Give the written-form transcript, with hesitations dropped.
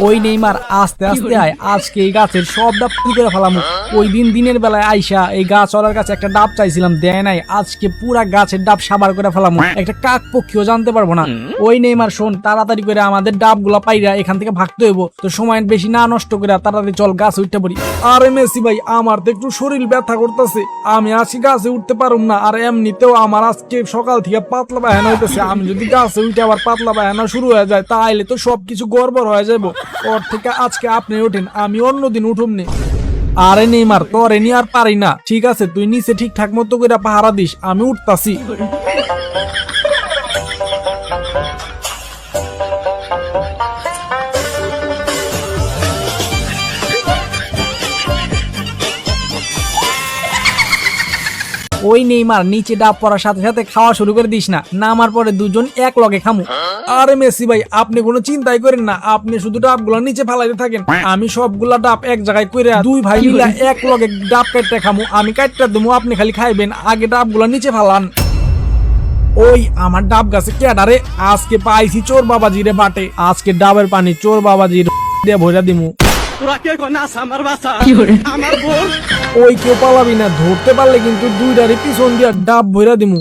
ওই নেইমার আস্তে আস্তে আয়, আজকে এই গাছের সব ডাব কি করে ফেলাম। ওই দিন দিনের বেলায় আইসা এই গাছ ওর কাছে একটা ডাব চাইছিলাম, দেয় নাই। আজকে পুরা গাছের ডাব সাবার করে ফেলাম, একটা কাক পক্ষীও জানতে পারবো না। ওই নেইমার শোন, তাড়াতাড়ি করে আমাদের ডাব গুলা পাইরা এখান থেকে ভাগতে হইব। তো সময় বেশি না নষ্ট করে তাড়াতাড়ি চল গাছে উঠতে পারি। আরে মেসি ভাই, আমার তো একটু শরীর ব্যথা করতেছে, আমি আজকে গাছে উঠতে পারুম না। আর এমনিতেও আমার আজকে সকাল থেকে পাতলা বাহানা হইতেছে, আমি যদি গাছে উঠে আবার পাতলা বাহানা শুরু হয়ে যায় তাইলে তো সবকিছু গড়বড় হয়ে যাবো। ওর থেকে আজকে আপনি ওঠেন, আমি অন্যদিন উঠুম নে। আরে নেইমার, তোরে নিয়ে আর পারি না। ঠিক আছে, তুই নিচে ঠিকঠাক মতো করে পাহারা দিস, আমি উঠতাছি। ওই নেইমার, নিচে ডাব পড়ার সাথে সাথে খাওয়া শুরু করে দিস না, নামার পরে দুজন এক লগে খামু। আরে মেসি ভাই, আপনি কোনো চিন্তাই করেন না, আপনি শুধু ডাবগুলা নিচে ফালাইতে থাকেন, আমি সবগুলা ডাব এক জায়গায় করে দুই ভাই মিলা এক লগে ডাব কাটতে খামু। আমি কাটতে দেবো, আপনি খালি খাইবেন, আগে ডাবগুলা নিচে ফালান। ওই আমার ডাব গাছে কেডারে, আজকে পাইছি চোর বাবাজি রে বাটে, আজকে ডাবের পানি চোর বাবাজির দিয়ে ভরা দিমু। ওই কেউ পালাবি না, ধরতে পারলে কিন্তু দুইটারই পিছন দিয়া ডাব ভরা দিমু।